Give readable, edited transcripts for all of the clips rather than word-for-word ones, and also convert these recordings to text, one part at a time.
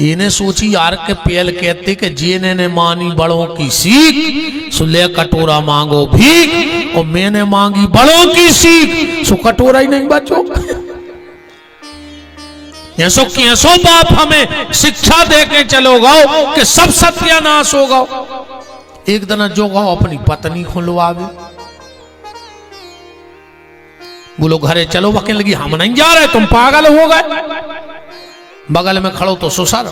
इन्हें सोची यार के पेल कहते कि जीने ने मानी बड़ों की सीख, सो ले कटोरा मांगो भीख, और मैंने मांगी बड़ों की सीख, सो कटोरा ही नहीं बचो। ऐसो कैसो बाप हमें शिक्षा दे के चलो गाओ कि सब सत्यानाश हो गाओ। एक दिन जो गाओ अपनी पत्नी खुलवावे, बोलो घरे चलो, वकील लगी हम नहीं जा रहे, तुम पागल हो गए। बगल में खड़ो तो ससुर,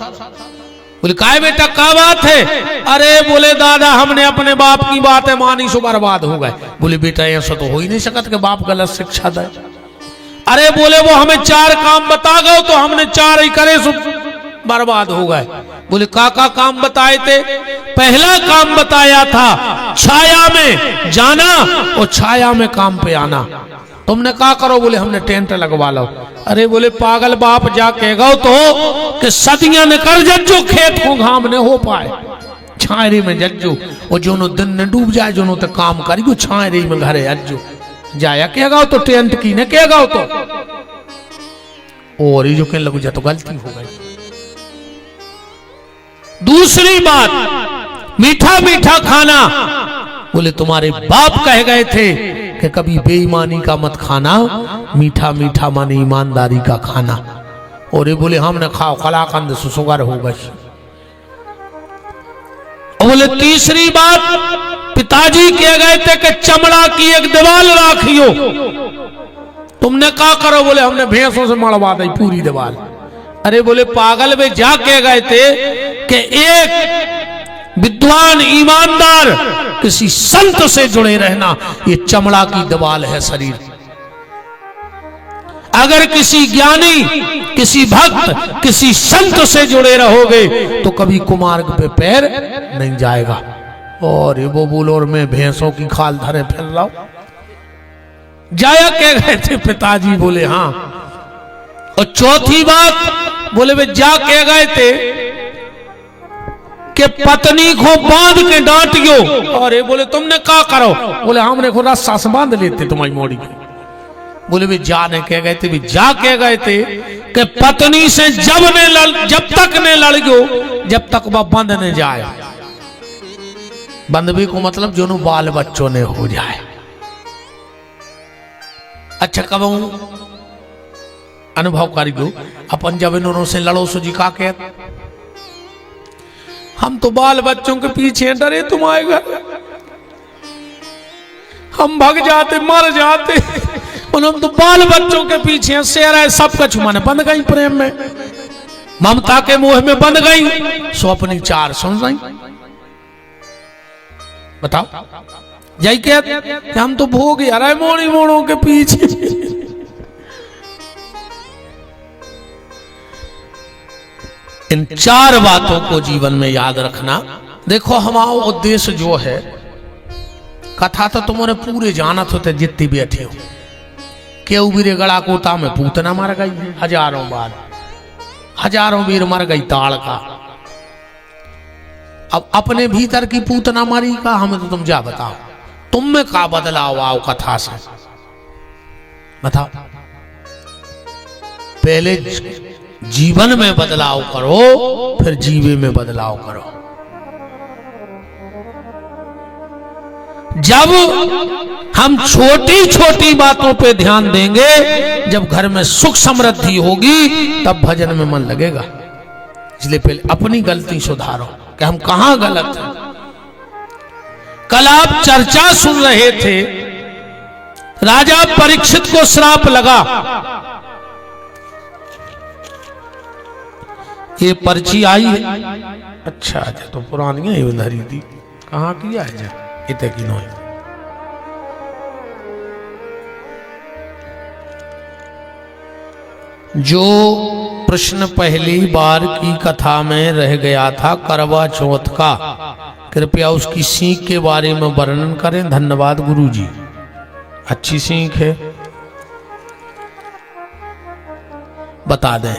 बोले काय बेटा क्या बात है? अरे बोले दादा हमने अपने बाप की बातें मानी सो बर्बाद हो गए। बोले बेटा ऐसा तो हो ही नहीं सकता कि बाप गलत शिक्षा दे। अरे बोले वो हमें 4 काम बता गए तो हमने 4 ही करे सो बर्बाद हो गए। बोले का काम बताए थे? पहला काम बताया था छाया में जाना और छाया में काम पे आना। तुमने क्या करो? बोले हमने टेंट लगवा लो। अरे बोले पागल बाप जा कहेगा तो कि सदियां ने कर जज्जो खेत को घाम ने हो पाए, छायरे में जज्जो, और जोनो दिन ने डूब जाए जोनो तो काम करी छायरे में घरे अज्जो जाया कहेगा तो टेंट की ने कहेगा तो, और ये जो कहने लगो जा तो गलती हो गई। दूसरी बात मीठा मीठा खाना, बोले तुम्हारे बाप कह गए थे कि कभी बेईमानी का मत खाना, मीठा मीठा माने ईमानदारी का खाना। और ये बोले हमने खाओ कलाकंद सुसुगर हो गई। और बोले तीसरी बात पिताजी कह गए थे कि चमड़ा की एक दीवार राखियो, तुमने क्या करो? बोले हमने भैंसों से मड़वा दी पूरी दीवार। अरे बोले पागल वे जा कह गए थे कि एक विद्वान ईमानदार किसी संत से जुड़े रहना, ये चमड़ा की दीवार है शरीर। अगर किसी ज्ञानी, किसी भक्त, किसी संत से जुड़े रहोगे तो कभी कुमार्ग पे पैर नहीं जाएगा। और ये वो बोलो और मैं भैंसों की खाल धरे फिर रहा हूं, जाया कह गए थे पिताजी। बोले हाँ। और चौथी बात बोले वे जा कह गए थे कि पत्नी को बांध के डांटियो। और ये बोले तुमने क्या करो? बोले हमने को रस्सा से बांध लेते तुम्हारी मोड़ी को। बोले वे जा ने कह गए थे, वे जा कह गए थे कि पत्नी से जब तक ने लड़ गयो जब तक वह बंद न जाए। बंद भी को मतलब जो बाल बच्चों ने हो जाए। अच्छा कब अनुभव करियो अपन जब इन्होंने से लड़ो सो जी का कह, हम तो बाल बच्चों के पीछे डरे तुम आए घर, हम भाग जाते मर जाते, और हम तो बाल बच्चों के पीछे शेर है सब कुछ माने बंद गई प्रेम में, ममता के मुंह में बंद गई, सो अपनी 4 सुन रही। बताओ यही कहते हम तो भोग यार मोड़ी मोड़ों के पीछे। इन 4 बातों को जीवन में याद रखना। देखो हमारा उद्देश्य जो है, कथा तो तुम्हारे पूरे जानत होते जितनी बैठे हो, केऊ वीरे गड़ा कोटा में पूतना मर गई, हजारों बार हजारों वीर मर गई ताड़ का। अब अपने भीतर की पूतना मरी का हमें तो तुम जा बताओ, तुम में का बदलाव आओ कथा से बताओ। पहले जीवन में बदलाव करो, फिर जीवे में बदलाव करो। जब हम छोटी छोटी बातों पे ध्यान देंगे, जब घर में सुख समृद्धि होगी तब भजन में मन लगेगा। इसलिए पहले अपनी गलती सुधारो कि हम कहां गलत हैं। कल आप चर्चा सुन रहे थे, राजा परीक्षित को श्राप लगा। ये पर्ची आई है, अच्छा तो पुरानी है ये धरी थी, कहाँ किया है इतने की नो। जो प्रश्न पहली बार की कथा में रह गया था करवा चौथ का, कृपया उसकी सीख के बारे में वर्णन करें। धन्यवाद गुरुजी, अच्छी सीख है, बता दें।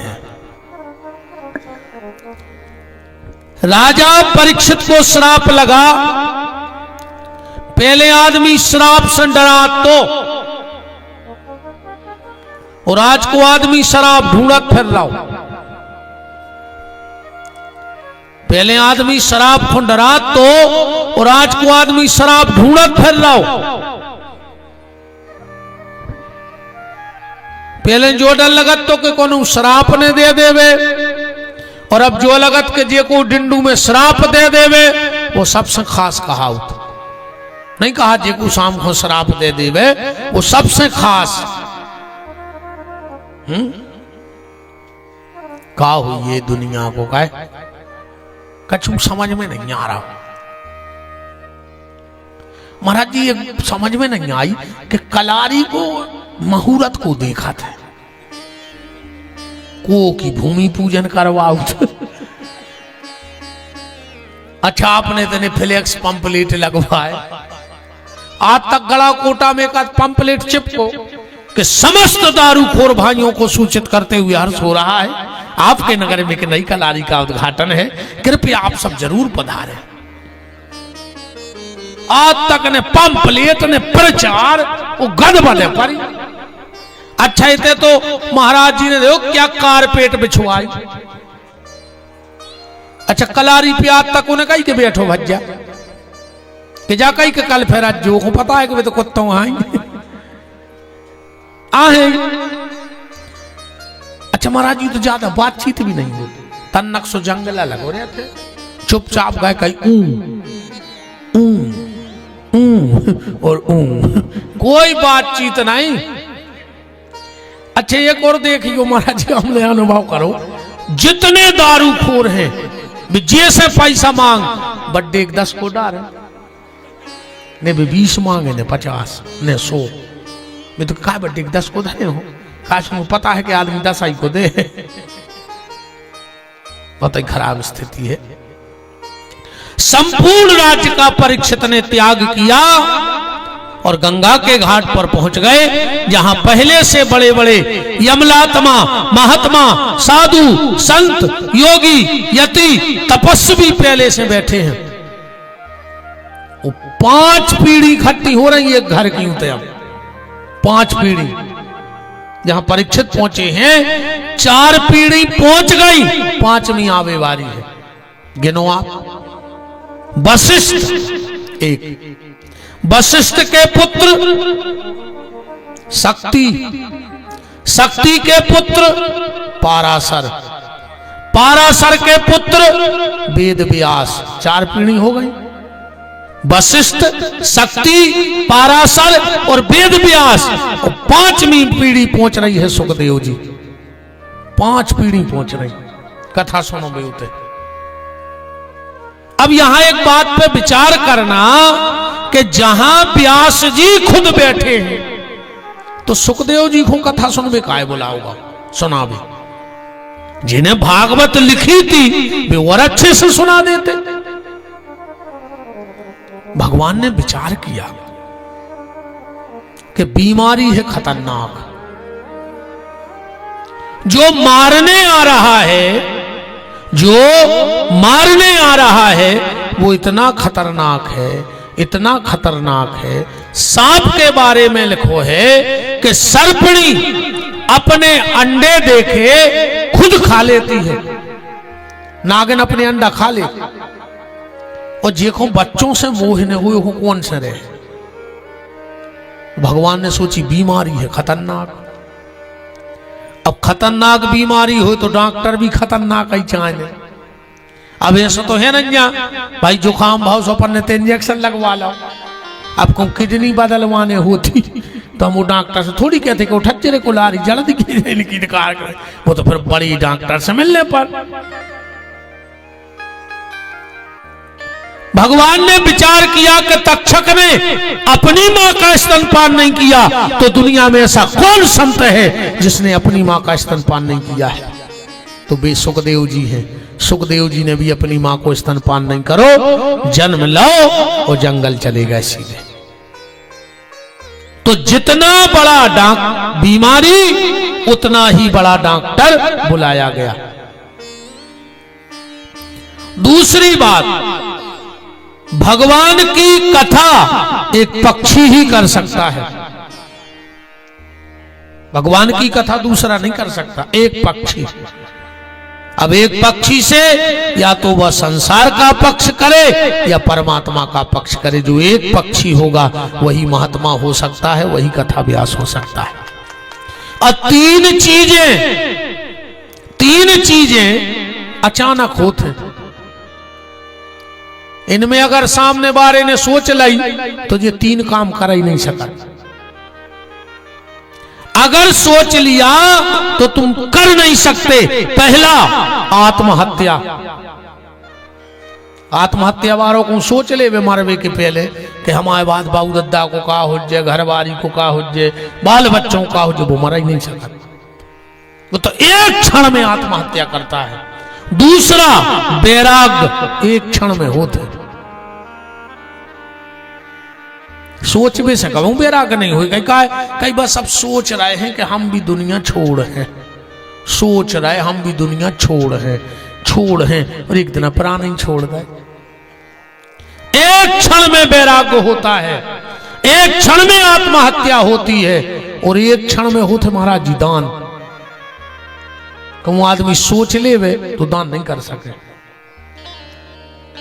राजा परीक्षित को श्राप लगा। पहले आदमी श्राप से डरा तो, और आज को आदमी शराब ढूंढत फिर रहा हो। पहले आदमी शराब खुंडरात तो, और आज को आदमी शराब ढूंढत फिर रहा हो। पहले जो डर लगत तो कि कोनो शराब ने दे देवे, और अब जो लगत के जे को डिंडू में शराब दे देवे, वो सबसे खास कहावत नहीं कहा जे को शाम को शराब दे देवे, वो सबसे खास। का हुई ये दुनिया को का कछु समझ में नहीं आ रहा। महाराज जी ये समझ में नहीं आई कि कलारी को मुहूर्त को देखा था को की भूमि पूजन करवाओ। अच्छा आपने तेने फ्लेक्स पंपलेट लगवाए, आज तक गला कोटा में का पंपलेट चिपको कि समस्त दारूखोर भाइयों को सूचित करते हुए हर्ष हो रहा है, आपके नगर में एक नई कलारी का उद्घाटन है, कृपया आप सब जरूर पधारें। आज तक ने पंपलेट ने प्रचार वो गद बने पर। अच्छा इतने तो महाराज जी ने देखो क्या कारपेट बिछवाई। अच्छा कलारी पे आज तक उन्हें कही के बैठो भज्जा कि जा कही के कल फिर जो को पता है कि वे तो कुत्तों आएंगे आहे। अच्छा महाराज जी तो ज्यादा बातचीत भी नहीं होती, तन्नक सो जंगला लगो रहे थे, चुपचाप गए कहीं और कोई बातचीत नहीं। अच्छा एक और देखियो महाराज जी, हमने अनुभव करो, जितने दारूखोर हैं जैसे पैसा मांग बड्डे 10 को डार ने 20 मांगे ने 50 ने 100 में तो का बड्डे 10 को धरे हो, काश में पता है कि आदमी 10 आई को दे। बहुत ही खराब स्थिति है। संपूर्ण राज्य का परीक्षित ने त्याग किया और गंगा के घाट पर पहुंच गए, जहां पहले से बड़े बड़े यमलात्मा, महात्मा, साधु, संत, योगी, यति, तपस्वी पहले से बैठे हैं। वो 5 पीढ़ी इकट्ठी हो रही है घर की, उतरे 5 पीढ़ी जहां परीक्षित पहुंचे हैं, 4 पीढ़ी पहुंच गई, 5वीं आवे वाली है। गिनो आप। वशिष्ठ एक, वशिष्ठ के पुत्र शक्ति, शक्ति के पुत्र पाराशर, पाराशर के पुत्र वेद व्यास। 4 पीढ़ी हो गई। वशिष्ठ, शक्ति, पाराशर और वेद व्यास, और 5वीं पीढ़ी पहुंच रही है सुखदेव जी। 5 पीढ़ी पहुंच रही। कथा सुनो बेउते। अब यहां एक बात पे विचार करना कि जहां व्यास जी खुद बैठे हैं तो सुखदेव जी को कथा सुनबे काय बोला होगा, सुना भी। जिन्हें भागवत लिखी थी वे और अच्छे से सुना देते। भगवान ने विचार किया कि बीमारी है खतरनाक, जो मारने आ रहा है, जो मारने आ रहा है वो इतना खतरनाक है, इतना खतरनाक है। सांप के बारे में लिखो है कि सर्पणी अपने अंडे देखे खुद खा लेती है, नागिन अपने अंडा खा लेती। और देखो बच्चों से मोह न हुए हो कौन से रहे। भगवान ने सोची बीमारी है खतरनाक। अब खतरनाक बीमारी हो तो डॉक्टर भी खतरनाक ही चाहिए। अब ऐसा तो है ना भाई, जुकाम भाव सो पर तो इंजेक्शन लगवा लो। अब को किडनी बदलवाने होती तो हम वो डॉक्टर से थोड़ी कहते कि उठच्चरे को ला रही जल्दी की कार करे, वो तो फिर बड़ी डॉक्टर से मिलने पर। भगवान ने विचार किया कि तक्षक ने अपनी मां का स्तनपान नहीं किया, तो दुनिया में ऐसा कौन संत है जिसने अपनी मां का स्तनपान नहीं किया है? तो वे सुखदेव जी हैं। सुखदेव जी ने भी अपनी मां को स्तनपान नहीं करो, जन्म लो और जंगल चले गए सीधे। तो जितना बड़ा बीमारी उतना ही बड़ा डॉक्टर बुलाया गया। दूसरी बात, भगवान की कथा एक पक्षी ही कर सकता है। भगवान की कथा दूसरा नहीं कर सकता, एक पक्षी। अब एक पक्षी से या तो वह संसार का पक्ष करे या परमात्मा का पक्ष करे। जो एक पक्षी होगा वही महात्मा हो सकता है, वही कथा व्यास हो सकता है। और तीन चीजें अचानक होते हैं। इनमें अगर सामने वाले ने सोच ली तो ये तीन काम कर ही नहीं सका। अगर सोच लिया तो तुम कर नहीं सकते। पहला, आत्महत्या। आत्महत्या वालों को सोच ले वे मारवे के पहले कि हमारे बाद बाबू दद्दा को का हो जाए, घरवारी को का हो जाए, बाल बच्चों का हो जाए, वो मर ही नहीं सका। वो तो एक क्षण में आत्महत्या करता है। दूसरा, वैराग्य एक क्षण में होते। सोच भी सका वैराग्य नहीं होगा। कई बस अब सोच रहे हैं कि हम भी दुनिया छोड़ हैं, सोच रहे हम भी दुनिया छोड़ हैं और एक दिन प्राण ही छोड़ दे। एक क्षण में वैराग्य होता है, एक क्षण में आत्महत्या होती है और एक क्षण में होते महाराज जी दान। कहूं आदमी सोच ले वे तो दान नहीं कर सके।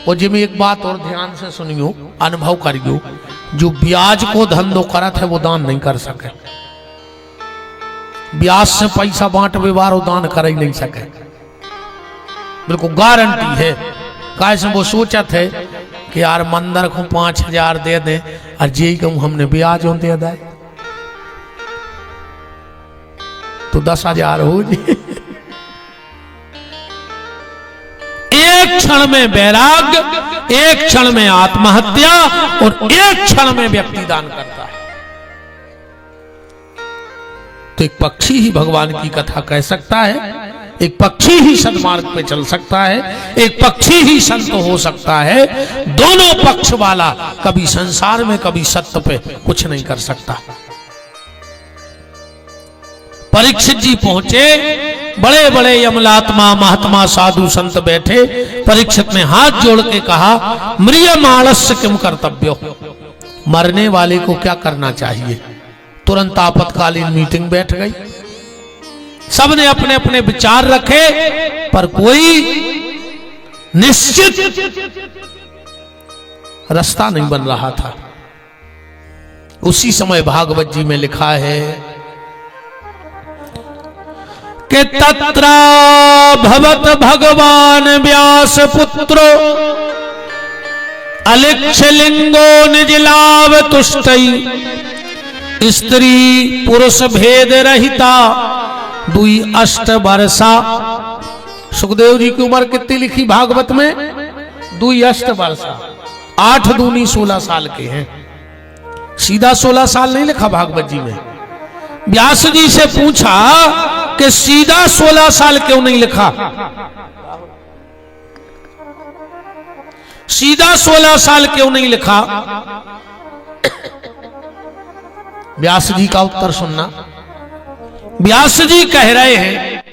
और जिसमें एक बात और ध्यान से सुनियो, अनुभव करियो, जो ब्याज को धंधो करत है वो दान नहीं कर सके। ब्याज से पैसा बांट व्यवहार दान कर ही नहीं सके, बिल्कुल गारंटी है। कैसे वो सोचा थे कि यार मंदिर को 5,000 दे दे और जे कहूं हमने ब्याज दे दे तो 10,000 हो जाए। एक क्षण में वैराग्य, एक क्षण में आत्महत्या और एक क्षण में व्यक्ति दान करता है। तो एक पक्षी ही भगवान की कथा कह सकता है, एक पक्षी ही सन्मार्ग पे चल सकता है, एक पक्षी ही संत हो सकता है। दोनों पक्ष वाला कभी संसार में कभी सत्य पे कुछ नहीं कर सकता। परीक्षित जी पहुंचे, बड़े बड़े यमलात्मा महात्मा साधु संत बैठे। परीक्षित ने हाथ जोड़ के कहा, म्रियमाणस्य किम कर्तव्यो, मरने वाले को क्या करना चाहिए। तुरंत आपातकालीन मीटिंग बैठ गई। सबने अपने अपने विचार रखे पर कोई निश्चित रास्ता नहीं बन रहा था। उसी समय भागवत जी में लिखा है कि तत्रा भवत भगवान व्यास पुत्रो अलिक्षलिंगो निजलाव तुष्टई स्त्री पुरुष भेद रहिता 2 वर्षा। सुखदेव जी की उम्र कितनी लिखी भागवत में? 2 वर्षा। 8 दूनी 16 साल के हैं। सीधा 16 साल नहीं लिखा भागवत जी में। व्यास जी से पूछा कि सीधा 16 साल क्यों नहीं लिखा, सीधा 16 साल क्यों नहीं लिखा। व्यास जी का उत्तर सुनना। व्यास जी कह रहे हैं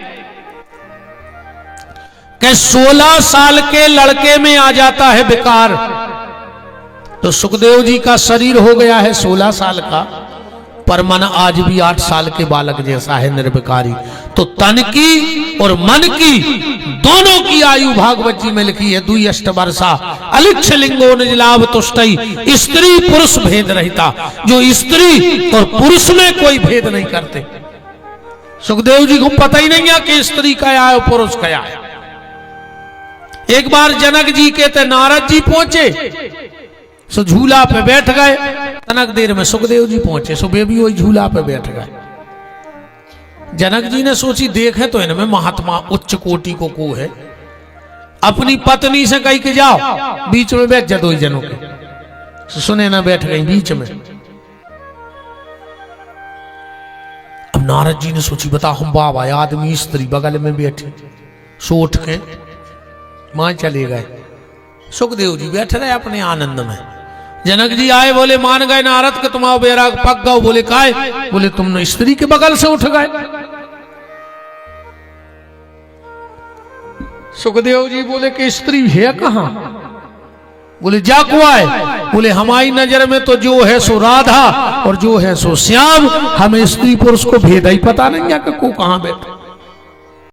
कि 16 साल के लड़के में आ जाता है विकार। तो सुखदेव जी का शरीर हो गया है 16 साल का, पर मन आज भी 8 साल के बालक जैसा है, निर्विकारी। तो तन की और मन की दोनों की आयु भागवत जी में लिखी है 2 वर्षा। अलिक्ष लिंगो निजलाभ तुष्टई, स्त्री पुरुष भेद रहता। जो स्त्री और पुरुष में कोई भेद नहीं करते। सुखदेव जी को पता ही नहीं है कि स्त्री क्या है और पुरुष क्या है। एक बार जनक जी के ते नारद जी पहुंचे, सो झूला पे बैठ गए। तनक देर में सुखदेव जी पहुंचे, सो वे भी वही झूला पे बैठ गए। जनक जी ने सोची देखे तो इनमें महात्मा उच्च कोटि को है। अपनी पत्नी से कही के जाओ बीच में बैठ जा 2 जनों के। सुने ना बैठ गई बीच में। अब नारद जी ने सोची बता हम बाबा आदमी स्त्री बगल में बैठे। सो उठ के मां चले गए। सुखदेव जी बैठे रहे अपने आनंद में। जनक जी आए, बोले मान गए नारद के तुम्हारा बैराग पक गओ। बोले काय? बोले तुम स्त्री के बगल से उठ गए। सुखदेव जी बोले कि स्त्री है कहां? बोले जा को आए। बोले हमारी नजर में तो जो है सो राधा और जो है सो श्याम, हमें स्त्री पुरुष को भेद ही पता नहीं है कि को कहां बैठे।